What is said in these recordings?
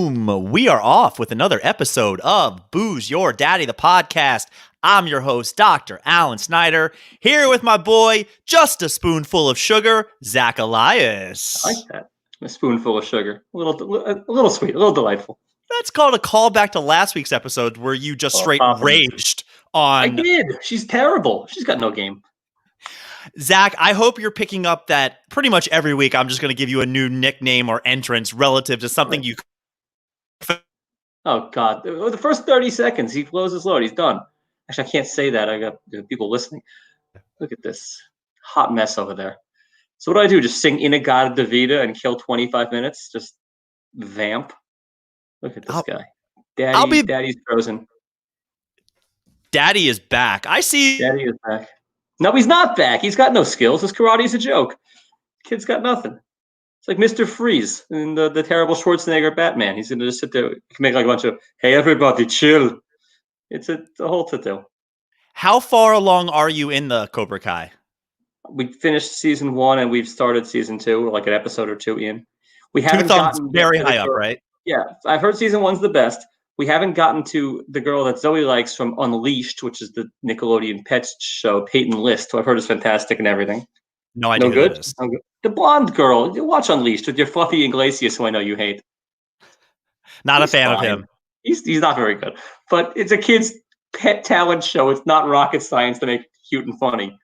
Boom! We are off with another episode of Booze Your Daddy, the podcast. I'm your host, Dr. Alan Snyder, here with my boy, just a spoonful of sugar, Zach Elias. I like that. A spoonful of sugar. A little sweet, a little delightful. That's called a callback to last week's episode where you just straight raged on... I did. She's terrible. She's got no game. Zach, I hope you're picking up that pretty much every week I'm just going to give you a new nickname or entrance relative to something you... Oh, God. The first 30 seconds, he blows his load. He's done. Actually, I can't say that. I got people listening. Look at this hot mess over there. So what do? Just sing Inagata Davida and kill 25 minutes? Just vamp? Look at this guy. Daddy's frozen. Daddy is back. I see. Daddy is back. No, he's not back. He's got no skills. His karate's a joke. Kid's got nothing. It's like Mr. Freeze in the terrible Schwarzenegger Batman. He's going to just sit there, make like a bunch of, hey, everybody, chill. It's a whole to-do. How far along are you in the Cobra Kai? We finished season 1 and we've started season 2. We're like an episode or 2 in. We haven't gotten very high up, right? Yeah, I've heard season 1's the best. We haven't gotten to the girl that Zoe likes from Unleashed, which is the Nickelodeon pets show, Peyton List, who I've heard is fantastic and everything. No idea. No good? No good. The blonde girl. You watch Unleashed with your fluffy Iglesias, who I know you hate. Not a fan of him. He's not very good. But it's a kid's pet talent show. It's not rocket science to make it cute and funny.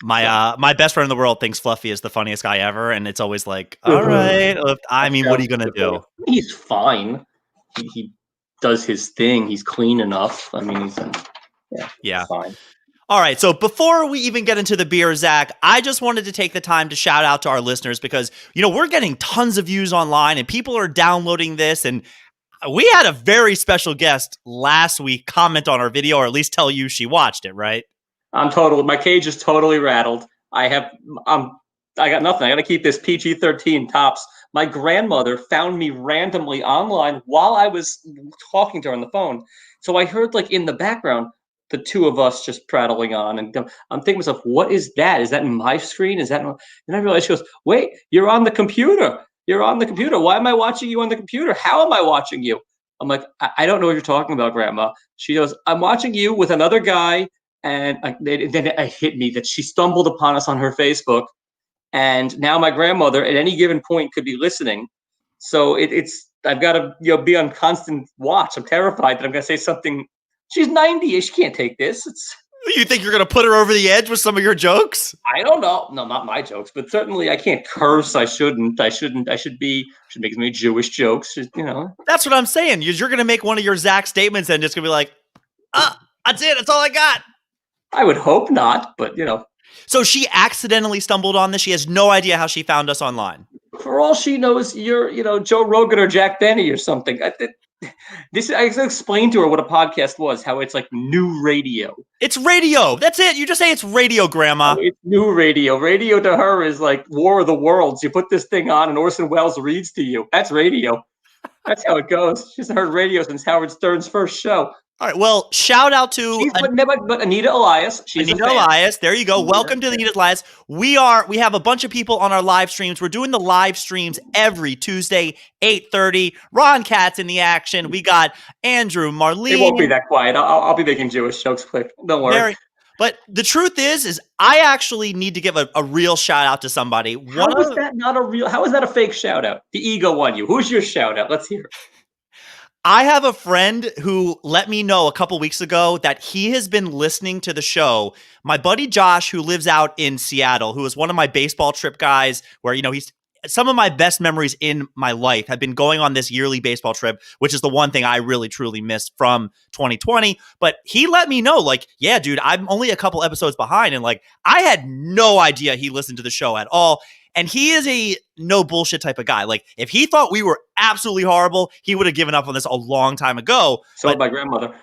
My best friend in the world thinks Fluffy is the funniest guy ever, and it's always like, all right. I mean, what are you going to do? He's fine. He does his thing. He's clean enough. I mean, he's fine. All right, so before we even get into the beer, Zach, I just wanted to take the time to shout out to our listeners because, we're getting tons of views online and people are downloading this. And we had a very special guest last week comment on our video, or at least tell you she watched it, right? My cage is totally rattled. I got nothing. I got to keep this PG-13 tops. My grandmother found me randomly online while I was talking to her on the phone. So I heard in the background, the two of us just prattling on. And I'm thinking to myself, what is that? Is that my screen? Is that? And I realized she goes, wait, you're on the computer. You're on the computer. Why am I watching you on the computer? How am I watching you? I'm like, I don't know what you're talking about, Grandma. She goes, I'm watching you with another guy. And then it hit me that she stumbled upon us on her Facebook. And now my grandmother at any given point could be listening. So I've got to be on constant watch. I'm terrified that I'm going to say something. She's 90. She can't take this. You think you're going to put her over the edge with some of your jokes? I don't know. No, not my jokes, but certainly I can't curse. I shouldn't. I should make as many Jewish jokes. That's what I'm saying. You're going to make one of your Zach statements and just going to be like, that's it. That's all I got. I would hope not, but So she accidentally stumbled on this. She has no idea how she found us online. For all she knows, you're, Joe Rogan or Jack Benny or something. I explained to her what a podcast was, how it's like new radio. It's radio. That's it. You just say it's radio, Grandma. It's new radio. Radio to her is like War of the Worlds. You put this thing on and Orson Welles reads to you. That's radio. That's how it goes. She hasn't heard radio since Howard Stern's first show. All right. Well, shout out to but Anita Elias. Anita Elias. There you go. Welcome to the Anita Elias. We have a bunch of people on our live streams. We're doing the live streams every Tuesday, 8:30. Ron Katz in the action. We got Andrew, Marlene. It won't be that quiet. I'll be making Jewish jokes quick. Don't worry. But the truth is I actually need to give a real shout out to somebody. How is that a fake shout out? The ego won you. Who's your shout out? Let's hear it. I have a friend who let me know a couple weeks ago that he has been listening to the show. My buddy Josh, who lives out in Seattle, who is one of my baseball trip guys, where, he's some of my best memories in my life have been going on this yearly baseball trip, which is the one thing I really, truly missed from 2020. But he let me know, yeah, dude, I'm only a couple episodes behind. And I had no idea he listened to the show at all. And he is a no bullshit type of guy. If he thought we were absolutely horrible, he would have given up on this a long time ago. So did my grandmother.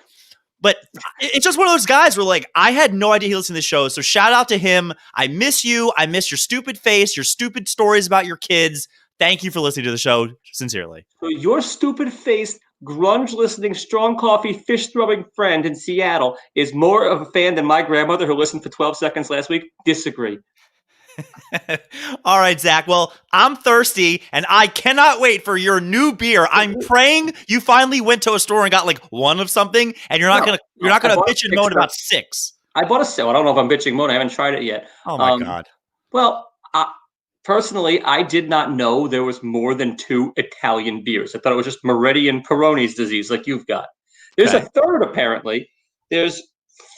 But it's just one of those guys where I had no idea he listened to the show. So shout out to him. I miss you. I miss your stupid face, your stupid stories about your kids. Thank you for listening to the show. Sincerely. So your stupid face, grunge listening, strong coffee, fish throwing friend in Seattle is more of a fan than my grandmother who listened for 12 seconds last week. Disagree. All right, Zach. Well, I'm thirsty and I cannot wait for your new beer. I'm praying you finally went to a store and got like one of something, and you're not No, gonna no, I bought bitch and moan about six. I bought a six. I don't know if I'm bitching mode. I haven't tried it yet. Oh my Um, god. well, personally, I did not know there was more than two Italian beers. I thought it was just Moretti and Peroni's disease, like you've got. There's a Okay. third, apparently. There's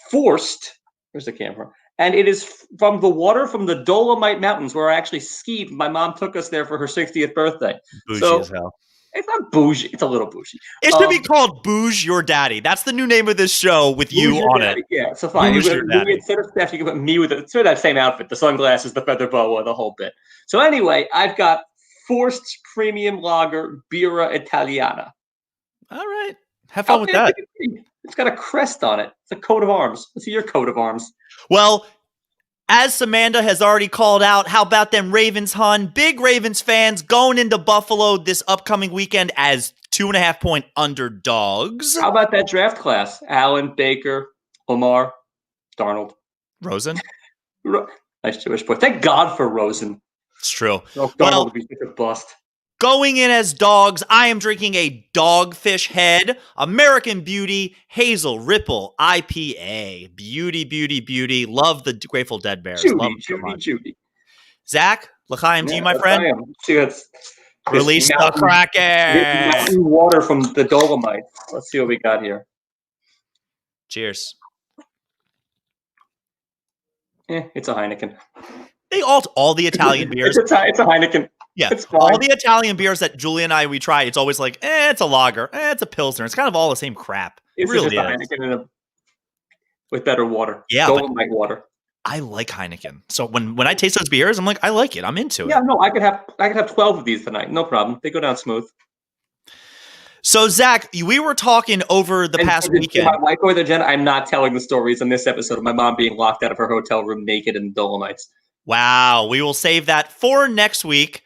Forced. Where's the camera? And it is from the water from the Dolomite Mountains, where I actually skied. My mom took us there for her 60th birthday. Bougie as So hell. it's not bougie. It's a little bougie. It should be called Bouge Your Daddy. That's the new name of this show with you Bouge your on daddy. it. Yeah, so fine. Bouge your daddy. Instead of Steph, you can put me with it. Sort of that same outfit, the sunglasses, the feather boa, the whole bit. So anyway, I've got Forced Premium Lager Birra Italiana. All right. Have fun with Okay, that. it's got a crest on it. It's a coat of arms. Let's see your coat of arms. Well, as Samantha has already called out, how about them Ravens, hun? Big Ravens fans going into Buffalo this upcoming weekend as 2.5-point underdogs. How about that draft class? Allen, Baker, Lamar, Darnold. Rosen? Nice Jewish boy. Thank God for Rosen. It's true. Darnold would be such a bust. Going in as dogs, I am drinking a Dogfish Head, American Beauty, Hazel Ripple IPA. Beauty, beauty, beauty. Love the Grateful Dead Bears. Love them so much. Judy. Zach, l'chaim to you, my friend. See, that's Release the Kraken. Mountain water from the Dolomite. Let's see what we got here. Cheers. It's a Heineken. They all the Italian beers. It's a Heineken. Yeah, it's fine. All the Italian beers that Julie and we try, it's always like, it's a lager, it's a pilsner. It's kind of all the same crap. It's really just a Heineken with better water. Yeah, Dolomite water. I like Heineken. So when I taste those beers, I'm like, I like it. I'm into it. Yeah, no, I could have 12 of these tonight. No problem. They go down smooth. So Zach, we were talking over the past weekend. Like or the Jen, I'm not telling the stories in this episode of my mom being locked out of her hotel room naked in the Dolomites. Wow, we will save that for next week.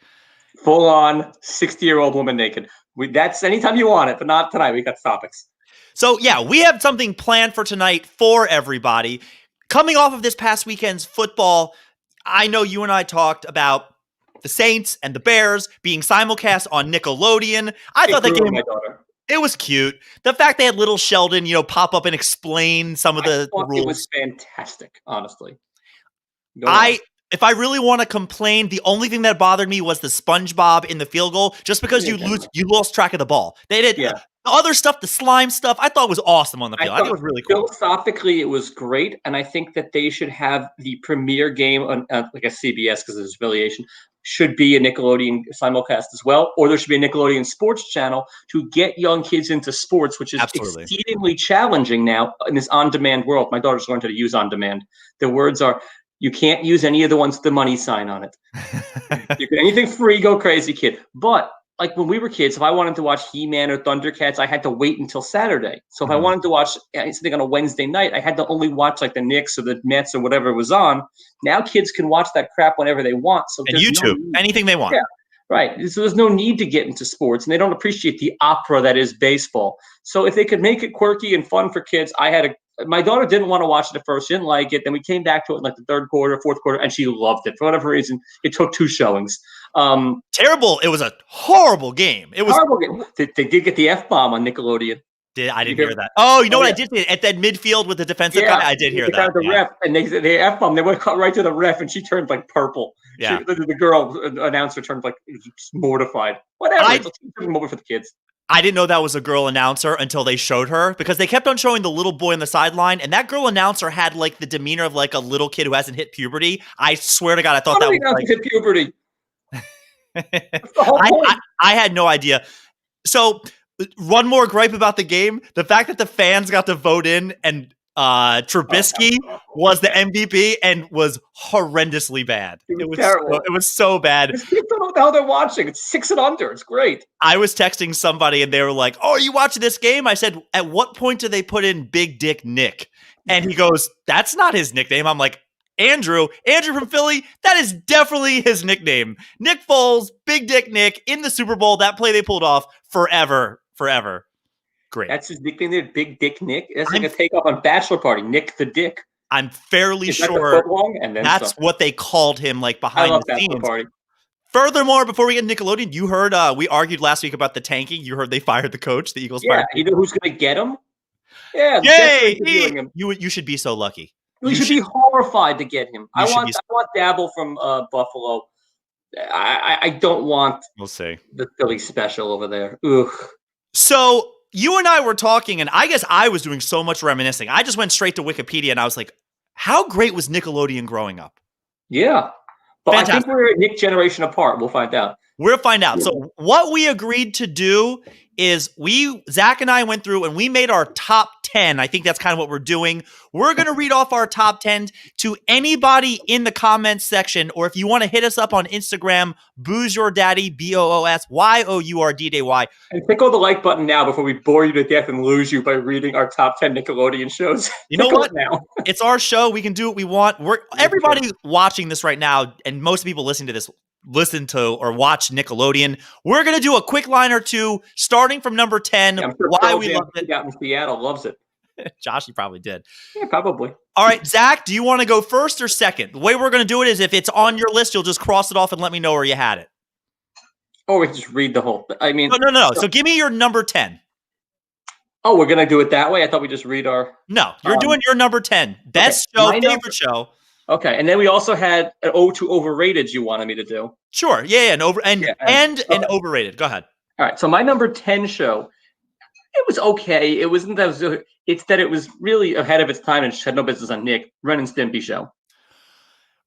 Full on 60-year-old woman naked. That's anytime you want it, but not tonight. We got topics. So yeah, we have something planned for tonight for everybody. Coming off of this past weekend's football, I know you and I talked about the Saints and the Bears being simulcast on Nickelodeon. I thought that game, it was cute. The fact they had little Sheldon, pop up and explain some of the rules. It was fantastic, honestly. If I really want to complain, the only thing that bothered me was the SpongeBob in the field goal, just because you lost track of the ball. They did the other stuff, the slime stuff, I thought was awesome on the field. I think it was really cool. Philosophically, it was great, and I think that they should have the premiere game on like a CBS because there's affiliation. Should be a Nickelodeon simulcast as well, or there should be a Nickelodeon sports channel to get young kids into sports, which is exceedingly challenging now in this on-demand world. My daughter's learned how to use on-demand. The words are, you can't use any of the ones with the money sign on it. Anything free, go crazy, kid. But like when we were kids, if I wanted to watch He-Man or Thundercats, I had to wait until Saturday. So if I wanted to watch something on a Wednesday night, I had to only watch like the Knicks or the Mets or whatever was on. Now kids can watch that crap whenever they want. So and YouTube, anything they want. Yeah, right. So there's no need to get into sports, and they don't appreciate the opera that is baseball. So if they could make it quirky and fun for kids, my daughter didn't want to watch it at first. She didn't like it. Then we came back to it in like the third quarter, fourth quarter, and she loved it. For whatever reason, it took 2 showings. Terrible. It was a horrible game. It was horrible game. They did get the F-bomb on Nickelodeon. I didn't hear that. Oh, you know what I did see? At that midfield with the defensive guy, I did hear that. The ref, and they F-bomb. They went right to the ref, and she turned like purple. Yeah. The girl announcer turned like mortified. Whatever. It's a moment for the kids. I didn't know that was a girl announcer until they showed her, because they kept on showing the little boy on the sideline, and that girl announcer had like the demeanor of like a little kid who hasn't hit puberty. I swear to God, I thought that was like hit puberty. I had no idea. So one more gripe about the game: the fact that the fans got to vote in, and Trubisky was the MVP and was horrendously bad. It was terrible. It was so bad. Kids don't know what the hell they're watching. It's 6 and under. It's great. I was texting somebody and they were like, "Oh, are you watching this game?" I said, "At what point do they put in Big Dick Nick?" And he goes, "That's not his nickname." I'm like, Andrew from Philly, that is definitely his nickname. Nick Foles, Big Dick Nick in the Super Bowl. That play they pulled off forever. Great. That's his nickname there, Big Dick Nick. That's like a takeoff on Bachelor Party, Nick the Dick. I'm fairly Is that the sure foot long and then that's stuff? what they called him, like, I behind love the Bachelor scenes. Party. Furthermore, before we get Nickelodeon, you heard we argued last week about the tanking. You heard they fired the coach. The Eagles Yeah, fired. you know who's going to get him? Yeah, the Jets are Yay! interviewing him. You should be so lucky. We You should be horrified to get him. I You should be. want Dabble from Buffalo. I don't want We'll see. the Philly special over there. Ugh. So you and I were talking, and I guess I was doing so much reminiscing. I just went straight to Wikipedia, and I was like, "How great was Nickelodeon growing up?" Yeah. But Fantastic. I think we're a Nick generation apart. We'll find out. We'll find out. So what we agreed to do is Zach and I went through and we made our top 10. I think that's kind of what we're doing. We're going to read off our top 10 to anybody in the comments section, or if you want to hit us up on Instagram, Booze Your Daddy, BOOSYOURDDY. And click on the like button now before we bore you to death and lose you by reading our top 10 Nickelodeon shows. You know what? Now. It's our show. We can do what we want. Everybody watching this right now, and most people listening to this, listen to or watch Nickelodeon. We're going to do a quick line or two, starting from number 10, I'm sure why we love it. Out in Seattle loves it. Josh, you probably did. Yeah, probably. All right, Zach, do you want to go first or second? The way we're going to do it is if it's on your list, you'll just cross it off and let me know where you had it. Or we can just read the whole thing. I mean, No. So give me your number 10. Oh, we're going to do it that way? I thought we just read our... No, you're doing your number 10. Best show, favorite show. Okay, and then we also had an ode to overrated you wanted me to do. Sure, yeah, and overrated. Go ahead. All right, so my number 10 show, it was okay. It wasn't that. It's that it was really ahead of its time and had no business on Nick. Ren and Stimpy show.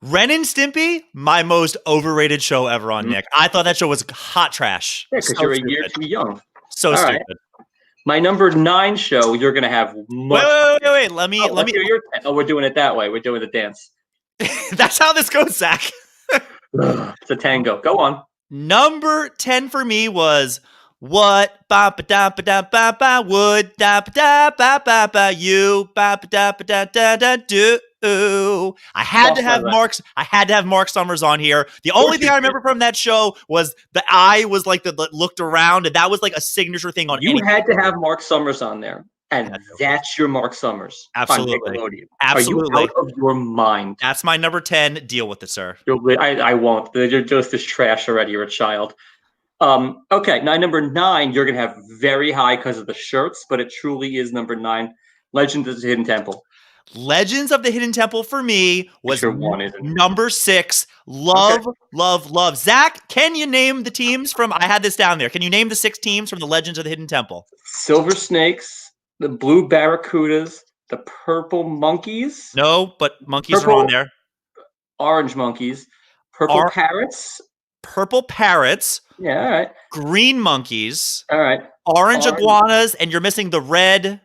Ren and Stimpy, my most overrated show ever on Nick. I thought that show was hot trash. Yeah, because you're a year too young. So stupid. Right. My number 9 show, you're gonna have much. Wait. Let me. Hear your 10. Oh, we're doing it that way. We're doing the dance. That's how this goes, Zach. It's a tango. Go on. Number 10 for me was what ba ba da ba da ba ba would da ba da ba ba ba you ba ba da ba da da da do. I had to have Mark Summers on here. The only thing I remember from that show was the eye was like that looked around, and that was like a signature thing on. You had to have Mark Summers on there. And that's your Mark Summers. Absolutely. Are you out of your mind? That's my number 10. Deal with it, sir. I won't. You're just as trash already. You're a child. Okay, now number 9, you're going to have very high because of the shirts, but it truly is number 9, Legends of the Hidden Temple. Legends of the Hidden Temple for me was number 6. Love. Zach, can you name the teams from, I had this down there. Can you name the 6 teams from the Legends of the Hidden Temple? Silver Snakes, the Blue Barracudas, the Purple Monkeys. No, but monkeys are on there. Orange Monkeys. Purple Parrots. Purple Parrots. Yeah, all right. Green Monkeys. All right. Orange Iguanas, and you're missing the red...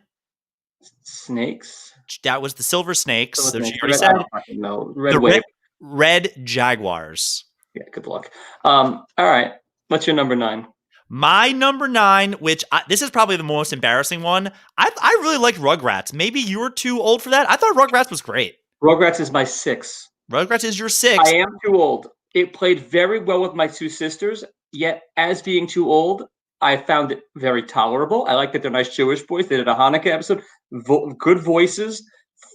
Snakes. That was the Silver Snakes. So she already said. No, Red Wave. Red Jaguars. Yeah, good luck. All right. What's your number 9? My number 9, which this is probably the most embarrassing one. I really liked Rugrats. Maybe you were too old for that. I thought Rugrats was great. Rugrats is my 6. Rugrats is your 6. I am too old. It played very well with my 2 sisters, yet as being too old, I found it very tolerable. I like that they're nice Jewish boys. They did a Hanukkah episode. Good voices,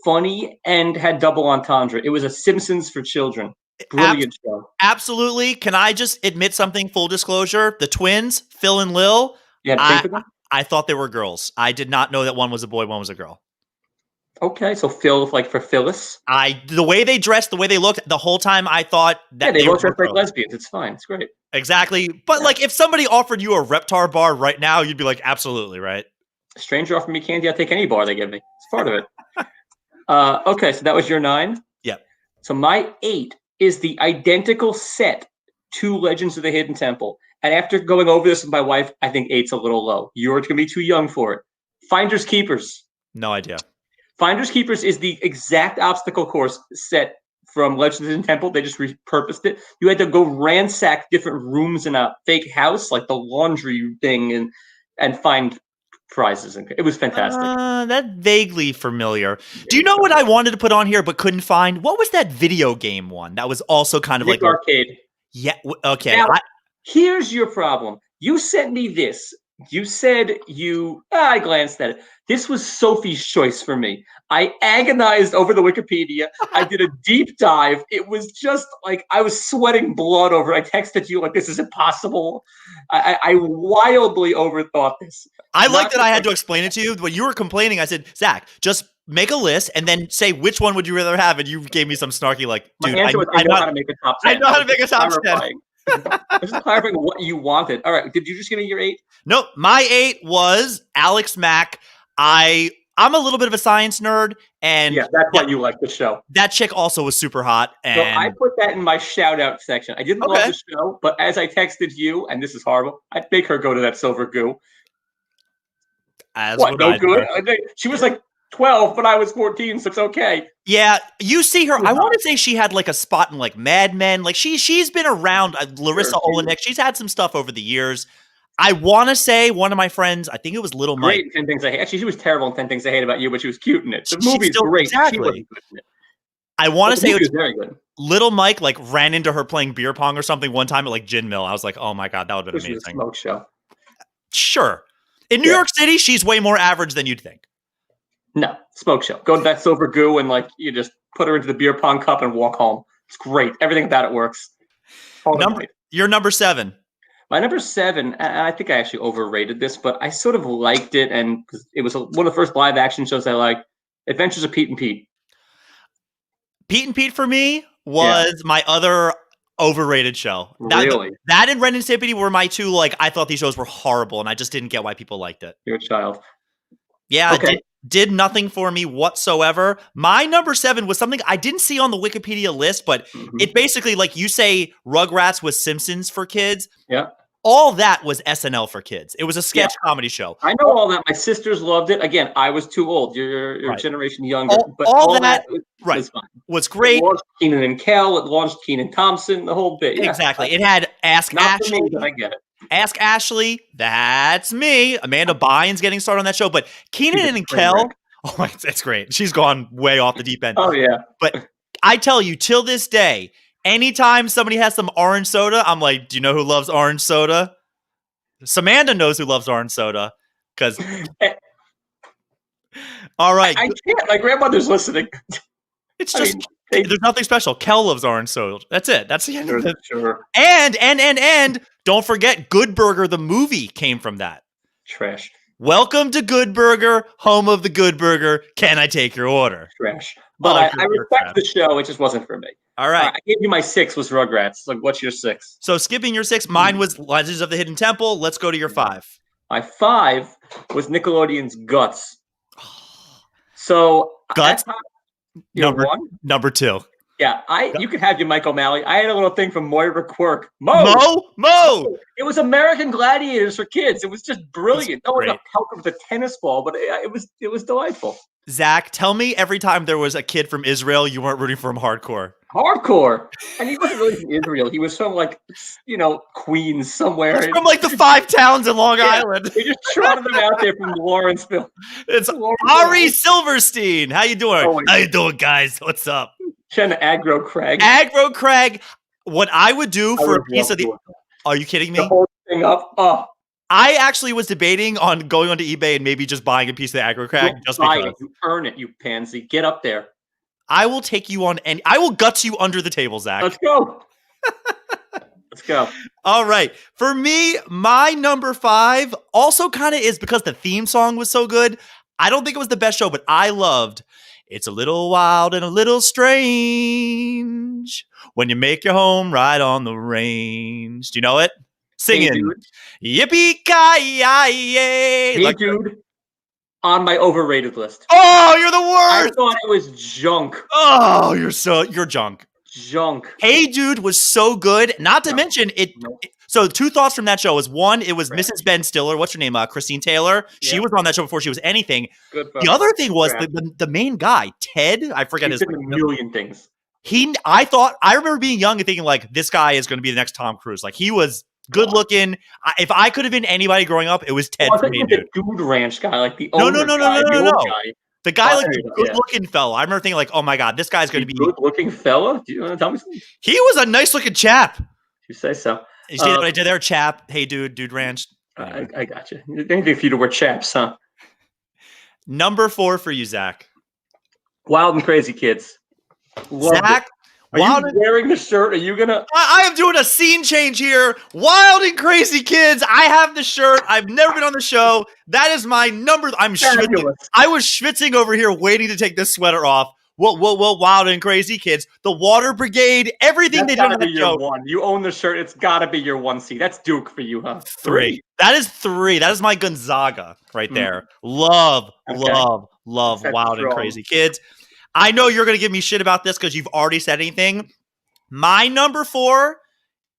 funny, and had double entendre. It was a Simpsons for children. Brilliant show. Absolutely. Can I just admit something? Full disclosure: the twins, Phil and Lil. Yeah, I thought they were girls. I did not know that one was a boy, one was a girl. Okay, so Phil, like for Phyllis. The way they dressed, the way they looked, the whole time I thought that they both dressed like lesbians. It's fine. It's great. Exactly. But like, if somebody offered you a Reptar bar right now, you'd be like, absolutely, right? A stranger offered me candy. I'll take any bar they give me. It's part of it. Okay, so that was your 9. Yep. So my 8 is the identical set to Legends of the Hidden Temple. And after going over this with my wife, I think 8's a little low. You're going to be too young for it. Finders Keepers. No idea. Finders Keepers is the exact obstacle course set from Legends of the Hidden Temple. They just repurposed it. You had to go ransack different rooms in a fake house, like the laundry thing, and find prizes. It was fantastic. That's vaguely familiar. Do you know what I wanted to put on here but couldn't find? What was that video game one that was also kind of Nick like Arcade? Yeah. Okay. Now, here's your problem. You sent me this You said I glanced at it. This was Sophie's choice for me. I agonized over the Wikipedia. I did a deep dive. It was just like I was sweating blood over it. I texted you like, this is impossible. I wildly overthought this. I like that I had to explain it to you. When you were complaining, I said, Zach, just make a list and then say which one would you rather have. And you gave me some snarky like, dude, I know how to make a top 10. I know how to make a top 10. I'm just clarifying what you wanted. All right. Did you just give me your 8? Nope. My 8 was Alex Mack. I'm a little bit of a science nerd. And yeah, that's why you like the show. That chick also was super hot. And so I put that in my shout out section. I didn't love the show, but as I texted you, and this is horrible, I'd make her go to that Silver Goo. What, no good? She was like 12, but I was 14, so it's okay. Yeah, you see her. I want to say she had like a spot in like Mad Men. Like she's been around. Larissa Olenek. She's had some stuff over the years. I want to say one of my friends. I think it was Little Mike. Great 10 Things I Hate. Actually, she was terrible in 10 Things I Hate About You, but she was cute in it. The movie's great. Exactly. I want to say it was very good. Little Mike like ran into her playing beer pong or something one time at like Gin Mill. I was like, oh my god, that would have been amazing. A smoke show. Sure. In New York City, she's way more average than you'd think. No, smoke show. Go to that Silver Goo and like you just put her into the beer pong cup and walk home. It's great. Everything about it works. Your number 7. My number 7, and I think I actually overrated this, but I sort of liked it, and it was one of the first live action shows I liked. Adventures of Pete and Pete. Pete and Pete for me was my other overrated show. Really? That and Ren and Stimpy were my 2. Like I thought these shows were horrible, and I just didn't get why people liked it. You're a child. Yeah, okay. Did nothing for me whatsoever. My number 7 was something I didn't see on the Wikipedia list, but it basically, like you say, Rugrats was Simpsons for kids. Yeah. All that was SNL for kids. It was a sketch comedy show. I know all that. My sisters loved it. Again, I was too old. You're a generation younger. But all that was fine. Was great. It launched Keenan and Kel. It launched Keenan Thompson. The whole bit. Yeah. Exactly. It had Ask Ashley. For me, but I get it. Ask Ashley. That's me. Amanda Bynes getting started on that show. But Keenan and Kel. Oh my, that's great. She's gone way off the deep end. Oh yeah. But I tell you, till this day, anytime somebody has some orange soda, I'm like, do you know who loves orange soda? Samantha knows who loves orange soda. Because all right. I can't. My grandmother's listening. It's just there's nothing special. Kel loves orange soda. That's it. That's the end of it. Sure. And don't forget, Good Burger, the movie, came from that. Trash. Welcome to Good Burger, home of the Good Burger. Can I take your order? Trash. But I respect the show. It just wasn't for me. All right. I gave you my 6 was Rugrats. Like, what's your 6? So skipping your 6, mine was Legends of the Hidden Temple. Let's go to your 5. My 5 was Nickelodeon's Guts. So Guts? Number 2. Yeah, you could have your Mike O'Malley. I had a little thing from Moira Quirk. Mo! It was American Gladiators for kids. It was just brilliant. No one got pelted with a tennis ball, but it was delightful. Zach, tell me every time there was a kid from Israel, you weren't rooting for him hardcore. Hardcore. And he wasn't really from Israel. He was from Queens somewhere. From like the 5 towns in Long Island. They just trotted him out there from Lawrenceville. It's Ari Silverstein. How you doing? How you doing, guys? What's up? Trying to aggro Craig. What I would do for a piece of the... Are you kidding me? The whole thing up. Oh. I actually was debating on going onto eBay and maybe just buying a piece of the aggro Crag just because. You earn it, you pansy. Get up there. I will take you on and I will gut you under the table, Zach. Let's go. Let's go. All right. For me, my number 5 also kind of is because the theme song was so good. I don't think it was the best show, but I loved It's a Little Wild and a Little Strange when you make your home right on the range. Do you know it? Singing. Yippee-ki-yay. Hey, dude. On my overrated list. Oh, you're the worst. I thought it was junk. Oh, you're junk. Junk. Hey Dude was so good. Not to mention it. So 2 thoughts from that show was, one, it was Mrs. Ben Stiller. What's her name? Christine Taylor. She was on that show before she was anything. Good. The other thing was the main guy, Ted. I forget his name. A million things. I remember being young and thinking like, this guy is going to be the next Tom Cruise. Like he was good looking. If I could have been anybody growing up, it was Ted for me, dude. The Dude Ranch guy, like the no. Guy. The guy, like the good-looking fella. I remember thinking, like, "Oh my god, this guy's going to be good-looking fella." Do you want to tell me something? He was a nice-looking chap. You say so. You see what I did there, chap? Hey, dude, Dude Ranch. Anyway. I got you. Anything for you to wear chaps, huh? Number 4 for you, Zach. Wild and Crazy Kids. Loved it. Zach, Are you Wild and wearing the shirt? Are you gonna? I am doing a scene change here. Wild and Crazy Kids. I have the shirt. I've never been on the show. That is my number. I'm schwitzing. Fabulous. I was schwitzing over here waiting to take this sweater off. Whoa, Wild and Crazy Kids. The Water Brigade. Everything That's they did on gotta be that your show. one. You own the shirt. It's gotta be your 1C. That's Duke for you, huh? 3. That is 3. That is my Gonzaga right there. Love That's Wild and strong. Crazy Kids. I know you're going to give me shit about this because you've already said anything. My number 4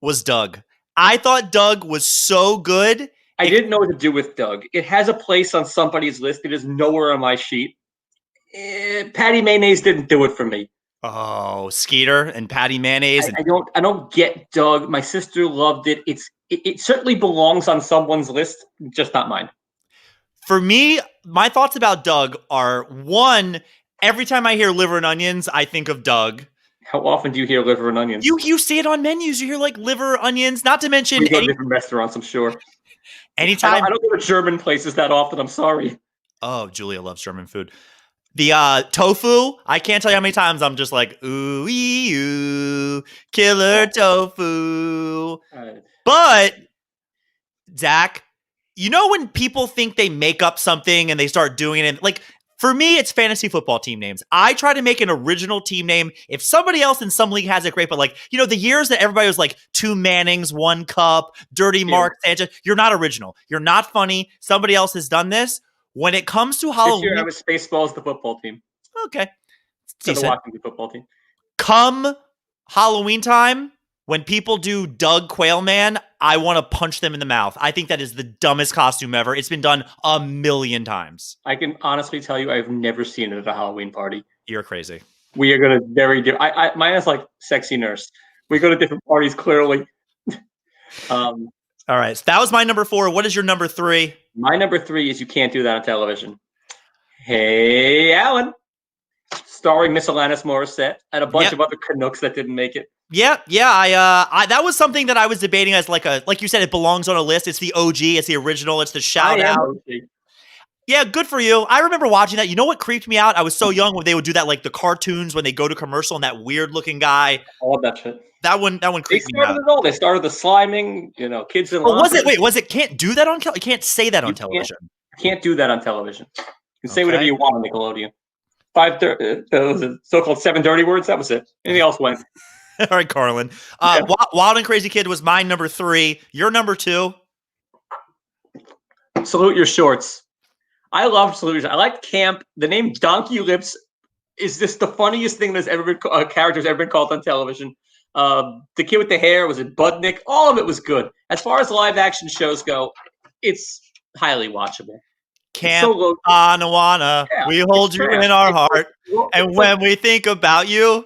was Doug. I thought Doug was so good. I didn't know what to do with Doug. It has a place on somebody's list. It is nowhere on my sheet. Patty Mayonnaise didn't do it for me. Oh, Skeeter and Patty Mayonnaise. I don't get Doug. My sister loved it. It certainly belongs on someone's list, just not mine. For me, my thoughts about Doug are, 1, every time I hear liver and onions, I think of Doug. How often do you hear liver and onions? You see it on menus. You hear like liver, onions, not to mention We go to different restaurants, I'm sure. anytime. I don't go to German places that often. I'm sorry. Oh, Julia loves German food. The tofu, I can't tell you how many times I'm just like, ooh, killer tofu. But, Zach, you know when people think they make up something and they start doing it, like, for me, it's fantasy football team names. I try to make an original team name. If somebody else in some league has it, great. But like, the years that everybody was like 2 Mannings, 1 Cup, Dirty Mark Sanchez, you're not original. You're not funny. Somebody else has done this. When it comes to Halloween, this year I was Spaceballs, the football team. Okay, So the Washington football team. Come Halloween time, when people do Doug Quailman, I want to punch them in the mouth. I think that is the dumbest costume ever. It's been done a million times. I can honestly tell you I've never seen it at a Halloween party. You're crazy. We are going to mine is like Sexy Nurse. We go to different parties, clearly. All right. So that was my number 4. What is your number 3? My number 3 is You Can't Do That on Television. Hey, Alan. Starring Miss Alanis Morissette and a bunch of other Canucks that didn't make it. Yeah. I that was something that I was debating as like you said, it belongs on a list. It's the OG, it's the original, it's the shout out. OG. Yeah, good for you. I remember watching that. You know what creeped me out? I was so young when they would do that, like the cartoons when they go to commercial and that weird looking guy. I love that shit. That one creeped me out. They started it all. They started the sliming, kids in was it? Wait, was it? Can't do that on? Can't say that on television. Can't do that on television. You can say whatever you want on Nickelodeon. 5 so-called 7 dirty words. That was it. Anything else went. All right, Carlin. Wild and Crazy Kid was my number 3. Your number 2. Salute Your Shorts. I loved Salute Your Shorts. I liked Camp. The name Donkey Lips is just the funniest thing that's ever been character's ever been called on television. The kid with the hair, was it Budnick? All of it was good. As far as live action shows go, it's highly watchable. Camp Anawana, we hold you in our heart. And when we think about you,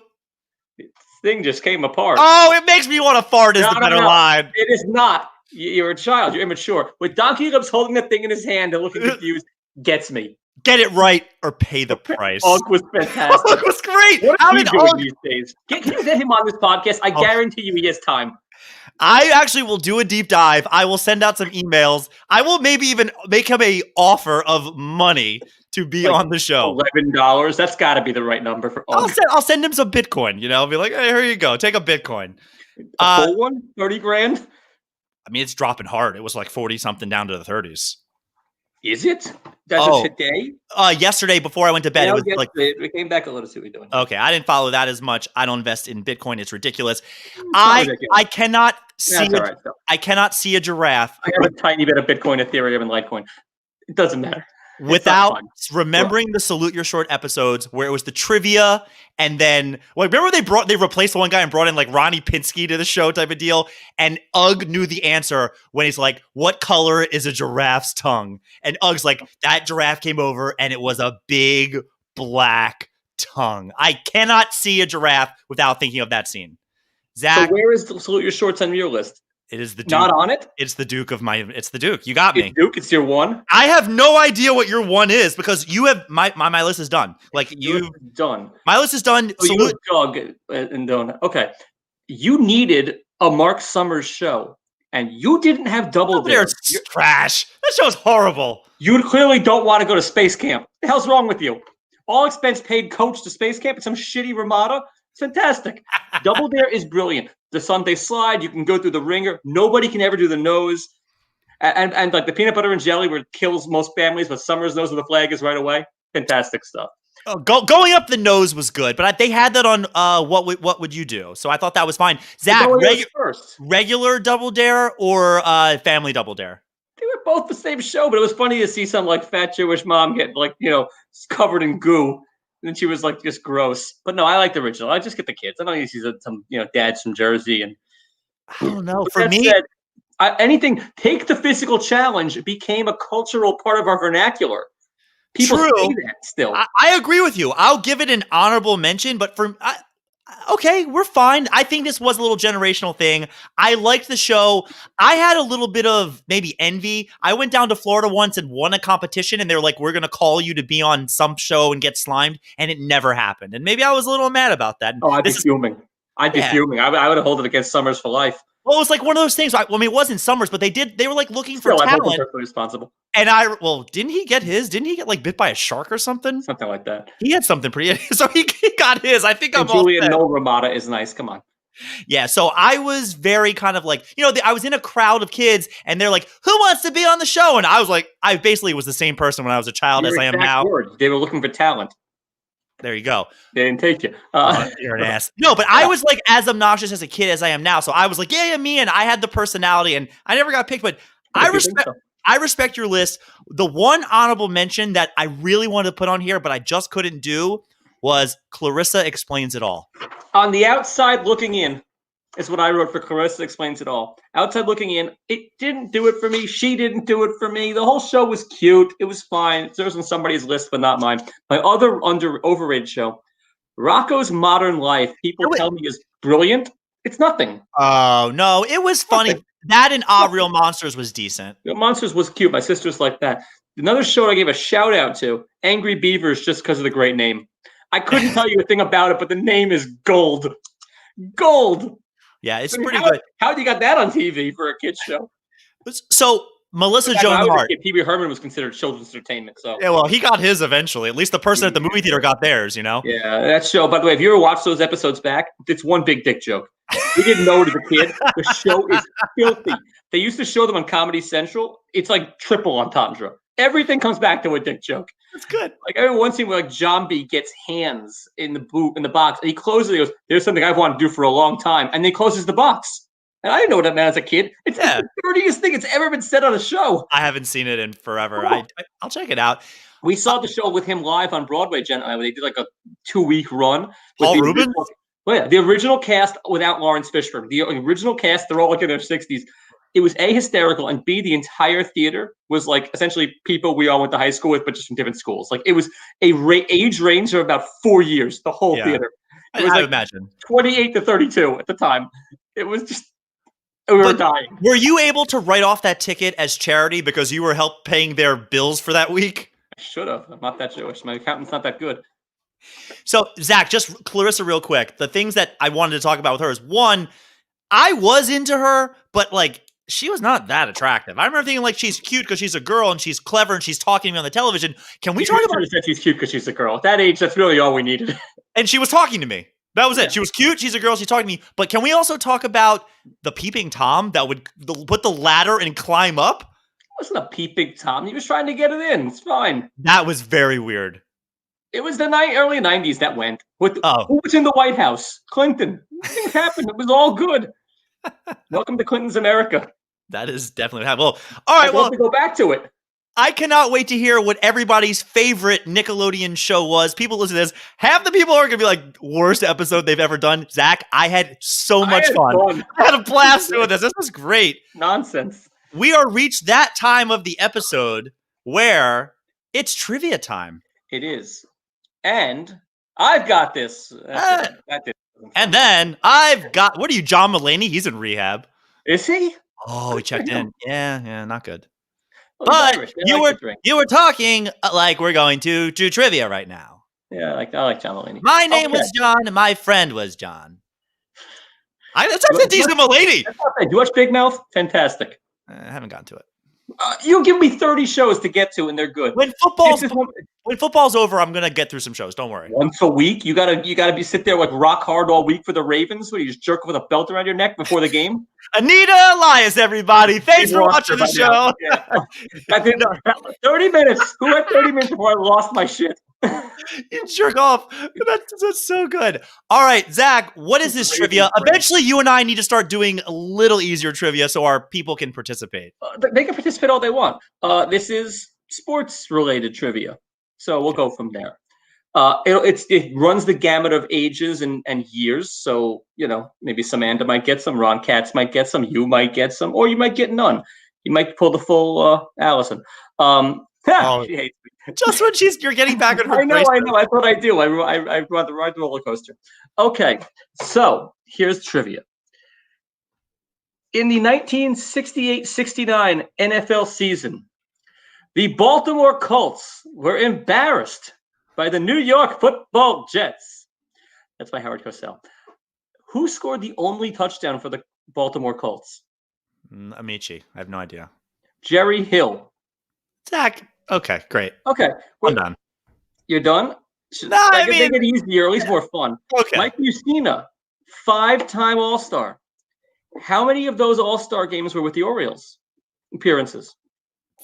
this thing just came apart. Oh, it makes me want to fart is the better line. It is not. You're a child. You're immature. With Donkey Lips holding that thing in his hand and looking confused gets me. Get it right or pay the price. Ugg was fantastic. Ugg was great. What are you doing these days? Can you get him on this podcast? I guarantee you he has time. I actually will do a deep dive. I will send out some emails. I will maybe even make him a offer of money to be on the show. $11. That's got to be the right number for. I'll send him some Bitcoin. I'll be like, hey, here you go. Take a Bitcoin. A full one, 30 grand. I mean, it's dropping hard. It was like 40 something down to the 30s. Is it? Does it today? Yesterday before I went to bed, it was like we came back a little to see what we're doing. Okay, I didn't follow that as much. I don't invest in Bitcoin. It's ridiculous. I cannot see I cannot see a giraffe. I have a tiny bit of Bitcoin, Ethereum, and Litecoin. It doesn't matter. Without remembering the Salute Your Short episodes where it was the trivia and then remember they replaced one guy and brought in like Ronnie Pinsky to the show type of deal, and Ugg knew the answer when he's like, what color is a giraffe's tongue? And Ugg's like, that giraffe came over and it was a big black tongue. I cannot see a giraffe without thinking of that scene. Zach, so where is the Salute Your Shorts on your list? It is the Duke. Not on it? It's the Duke of it's the Duke. You got me. It's Duke, it's your 1? I have no idea what your 1 is because you have my list is done. Like you done. My list is done. So you Doug and Donut. Okay. You needed a Mark Summers show. and you didn't have Double Double Dare Dare. is trash. That show's horrible. You clearly don't want to go to space camp. What the hell's wrong with you? All expense paid coach to space camp at some shitty Ramada. It's fantastic. Double Dare is brilliant. The Sunday slide, you can go through the ringer. Nobody can ever do the nose. And like the peanut butter and jelly where it kills most families, but Summer's nose of the flag is right away. Fantastic stuff. Oh, going up the nose was good, but they had that on what would you do? So I thought that was fine. Zach, regular Double Dare or family Double Dare? They were both the same show, but it was funny to see some like fat Jewish mom get like, covered in goo. And then she was like just gross. But no, I like the original. I just get the kids. I don't need to see some dads from Jersey. And I don't know. For me, anything, take the physical challenge became a cultural part of our vernacular. People say that still. I agree with you. I'll give it an honorable mention, but okay, we're fine. I think this was a little generational thing. I liked the show. I had a little bit of maybe envy. I went down to Florida once and won a competition, and they're like, we're going to call you to be on some show and get slimed, and it never happened. And maybe I was a little mad about that. Oh, I'd be fuming. I'd be fuming. I would have held it against Summers for life. Well, it was like one of those things. I mean, it wasn't Summers, but they were like looking for talent. I think responsible. And didn't he get his? Didn't he get like bit by a shark or something? Something like that. He had something pretty. So he got his. I think I'm Julian No Ramada is nice. Come on. Yeah. So I was very kind of like, I was in a crowd of kids and they're like, who wants to be on the show? And I was like, I basically was the same person when I was a child as I am now. They were looking for talent. There you go. They didn't take you. You're an ass. No, but I was like as obnoxious as a kid as I am now. So I was like, yeah, me. And I had the personality and I never got picked, but I respect your list. The one honorable mention that I really wanted to put on here, but I just couldn't do was Clarissa Explains It All. On the outside looking in is what I wrote for Clarissa Explains It All. Outside looking in, it didn't do it for me. She didn't do it for me. The whole show was cute. It was fine. It was on somebody's list, but not mine. My other overrated show, Rocco's Modern Life, people tell me is brilliant. It's nothing. Oh, no. It was funny. Nothing. That and Real Monsters was decent. Real Monsters was cute. My sister's like that. Another show I gave a shout out to, Angry Beavers, just because of the great name. I couldn't tell you a thing about it, but the name is gold. Gold. Yeah, it's pretty good. How you got that on TV for a kid's show? So Melissa Joan Hart. Pee Wee Herman was considered children's entertainment. So yeah, well, he got his eventually. At least the person at the movie theater got theirs. Yeah, that show. By the way, if you ever watched those episodes back, it's one big dick joke. We didn't know it as a kid. The show is filthy. They used to show them on Comedy Central. It's like triple entendre. Everything comes back to a dick joke. That's good. Like every one scene where like John B gets hands in the box, and he closes it. He goes, "There's something I've wanted to do for a long time," and then he closes the box. And I didn't know what that meant as a kid. It's the dirtiest thing that's ever been said on a show. I haven't seen it in forever. Oh. I'll check it out. We saw the show with him live on Broadway, Jen and I. They did like a 2-week run. Paul Rubens? The original cast without Lawrence Fishburne. The original cast, they're all like in their 60s. It was A, hysterical, and B, the entire theater was like essentially people we all went to high school with, but just from different schools. Like it was a age range of about 4 years, the whole theater. It was I imagine 28 to 32 at the time. It was just, we were dying. Were you able to write off that ticket as charity because you were paying their bills for that week? I should have. I'm not that Jewish. My accountant's not that good. So, Zach, just Clarissa real quick. The things that I wanted to talk about with her is, one, I was into her, but like, she was not that attractive. I remember thinking like she's cute because she's a girl and she's clever and she's talking to me on the television. Can we talk about? Said she's cute because she's a girl. At that age, that's really all we needed. And she was talking to me. That was it. She was cute. She's a girl. She's talking to me. But can we also talk about the peeping Tom that would put the ladder and climb up? It wasn't a peeping Tom. He was trying to get it in. It's fine. That was very weird. It was the early 90s that went. Who was in the White House? Clinton. Things happened. It was all good. Welcome to Clinton's America. That is definitely what happened. Well, all right. Well, to go back to it. I cannot wait to hear what everybody's favorite Nickelodeon show was. People listen to this. Half the people are going to be like, worst episode they've ever done. Zach, I had so much fun. I had a blast doing this. This was great. Nonsense. We are reached that time of the episode where it's trivia time. It is. And I've got this. And then I've got, what are you, John Mulaney? He's in rehab. Is he? Oh, he checked in. Yeah, not good. Well, but you were talking like we're going to do trivia right now. Yeah, I like John Mulaney. My name was John, and my friend was John. That's a decent lady. Do you watch Big Mouth? Fantastic. I haven't gotten to it. You give me 30 shows to get to, and they're good. When football's over, I'm gonna get through some shows. Don't worry. Once a week, you gotta sit there like rock hard all week for the Ravens. Where you just jerk with a belt around your neck before the game. Anita Elias, everybody. Thanks for watching the show. Yeah. 30 minutes. Who had 30 minutes before I lost my shit? You jerk off. That's so good. All right, Zach, what is this trivia? Eventually, you and I need to start doing a little easier trivia so our people can participate. They can participate all they want. This is sports-related trivia, so we'll go from there. It runs the gamut of ages and years. So, maybe Samantha might get some, Ron Katz might get some, you might get some, or you might get none. You might pull the full Allison. She hates me. Just when you're getting back at her. I know. I thought I do. I ride the roller coaster. Okay, so here's trivia. In the 1968-69 NFL season, the Baltimore Colts were embarrassed by the New York Football Jets. That's by Howard Cosell. Who scored the only touchdown for the Baltimore Colts? Amici. I have no idea. Jerry Hill. Zach. Okay, great. Okay. I'm done. You're done? No, I mean... Make it easier, at least more fun. Okay. Mike Mussina, 5-time All-Star. How many of those All-Star games were with the Orioles? Appearances?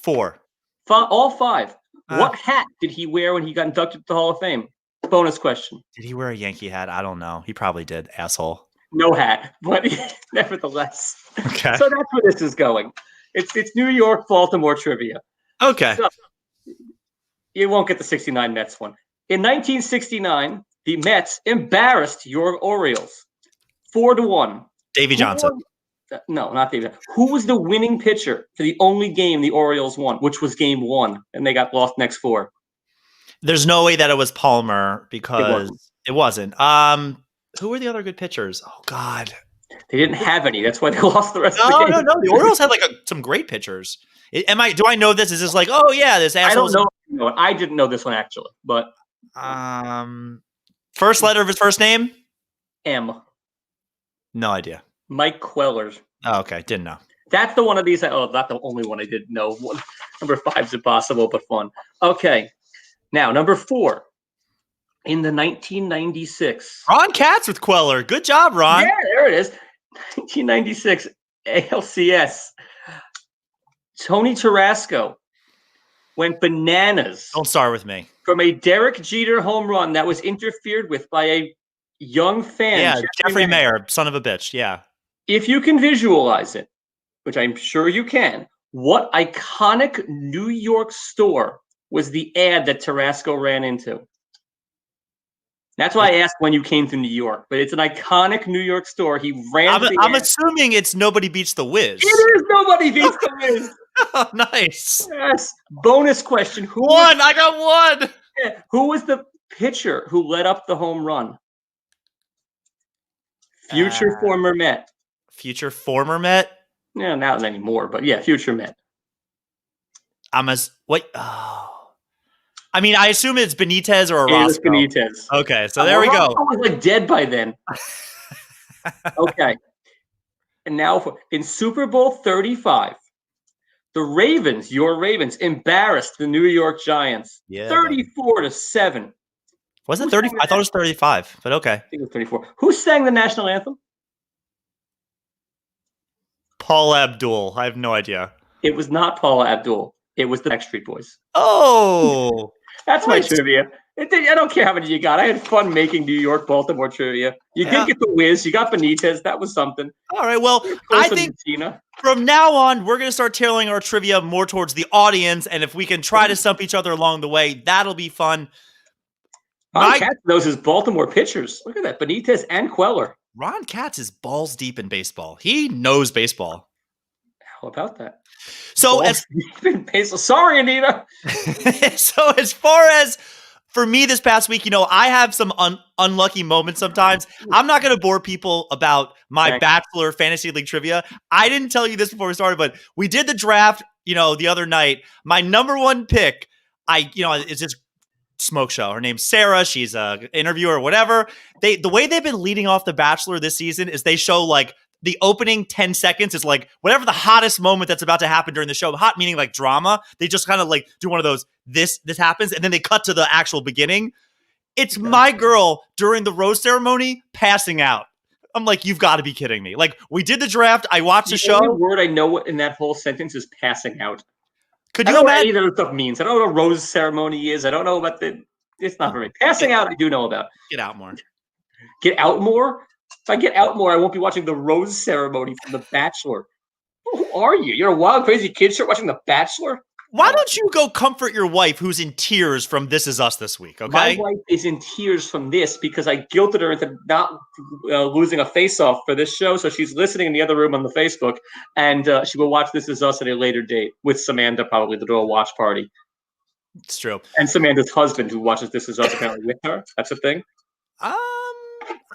4. All 5. What hat did he wear when he got inducted to the Hall of Fame? Bonus question. Did he wear a Yankee hat? I don't know. He probably did, asshole. No hat, but nevertheless. Okay. So that's where this is going. It's New York, Baltimore trivia. Okay. So, you won't get the 69 Mets one. In 1969, the Mets embarrassed your Orioles 4-1. Davey Johnson. No, not Davey. Who was the winning pitcher for the only game the Orioles won, which was game 1, and they got lost next 4? There's no way that it was Palmer because it wasn't. Who were the other good pitchers? Oh, God. They didn't have any. That's why they lost the rest of the game. No. The Orioles had some great pitchers. Do I know this? Is this like, oh yeah, this asshole? I don't know. I didn't know this one actually, but first letter of his first name? M. No idea. Mike Queller. Oh, okay. Didn't know. That's the one of these. Not the only one I didn't know. Number 5 is impossible, but fun. Okay. Now, number 4. In the 1996. Ron Katz with Queller. Good job, Ron. Yeah, there it is. 1996 ALCS. Tony Tarasco went bananas. Don't start with me. From a Derek Jeter home run that was interfered with by a young fan. Yeah, Jeffrey Mayer, son of a bitch. Yeah. If you can visualize it, which I'm sure you can, what iconic New York store was the ad that Tarasco ran into? That's why I asked when you came to New York, but it's an iconic New York store. He ran. I'm assuming it's Nobody Beats the Wiz. It is Nobody Beats the Wiz. Oh, nice. Yes. Bonus question. I got one. Who was the pitcher who led up the home run? Future former Met. Future former Met? Yeah, not anymore, but yeah, future Met. What? Oh. I mean, I assume it's Benitez or Orozco. It was Benitez. Okay, so there we go. I was like dead by then. Okay. And now in Super Bowl 35, the Ravens, your Ravens, embarrassed the New York Giants 34-7. Was it 30? I thought it was 35, but okay. I think it was 34. Who sang the national anthem? Paul Abdul. I have no idea. It was not Paula Abdul. It was the Backstreet Boys. Oh. That's my trivia. I don't care how many you got. I had fun making New York, Baltimore trivia. You did get the Wiz. You got Benitez. That was something. All right. Well, I think from now on, we're going to start tailoring our trivia more towards the audience. And if we can try to stump each other along the way, that'll be fun. Ron Katz knows his Baltimore pitchers. Look at that. Benitez and Queller. Ron Katz is balls deep in baseball. He knows baseball. How about that? So sorry, Anita. So as far as for me this past week, I have some unlucky moments sometimes. I'm not going to bore people about my Bachelor Fantasy League trivia. I didn't tell you this before we started, but we did the draft, the other night. My number 1 pick, is just smoke show. Her name's Sarah. She's a interviewer or whatever. The way they've been leading off The Bachelor this season is they show like the opening 10 seconds is like whatever the hottest moment that's about to happen during the show. Hot meaning like drama. They just kind of like do one of those, this happens, and then they cut to the actual beginning. It's my girl during the rose ceremony passing out. I'm like, you've got to be kidding me. Like, we did the draft. I watched the show. The only word I know in that whole sentence is passing out. Could I you don't know what imagine? any of that stuff means. I don't know what a rose ceremony is. I don't know about it's not for me. Passing out, I do know about. Get out more. Get out more? If I get out more, I won't be watching the rose ceremony from The Bachelor. Who are you? You're a wild, crazy kid shirt watching The Bachelor? Why don't you go comfort your wife who's in tears from This Is Us this week, okay? My wife is in tears from this because I guilted her into not losing a face-off for this show. So she's listening in the other room on the Facebook, and she will watch This Is Us at a later date with Samantha, probably to do a watch party. It's true. And Samantha's husband, who watches This Is Us apparently with her. That's a thing.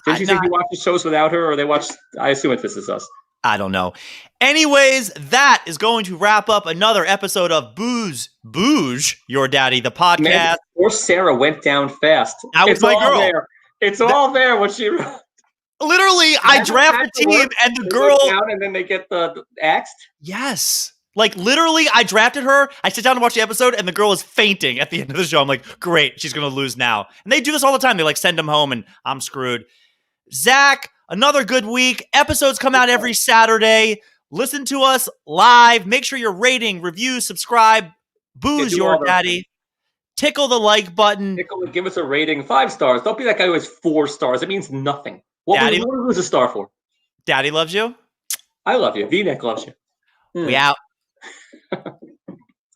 Didn't you think you watch the shows without her, or they watch? I assume it's This Is Us. I don't know. Anyways, that is going to wrap up another episode of Booge, Your Daddy, the podcast. Man, poor Sarah went down fast. That was my girl. There. It's all there when she wrote. Literally, I draft the team and the girl. Down and then they get the axed? Yes. Like, literally, I drafted her. I sit down to watch the episode, and the girl is fainting at the end of the show. I'm like, great, she's going to lose now. And they do this all the time. They, like, send them home, and I'm screwed. Zach, another good week. Episodes come out every Saturday. Listen to us live. Make sure you're rating, review, subscribe. Booze Your Daddy. Tickle the like button. Give us a rating. 5 stars. Don't be that guy who has 4 stars. It means nothing. What was a star for? Daddy loves you. I love you. V-Neck loves you. We out.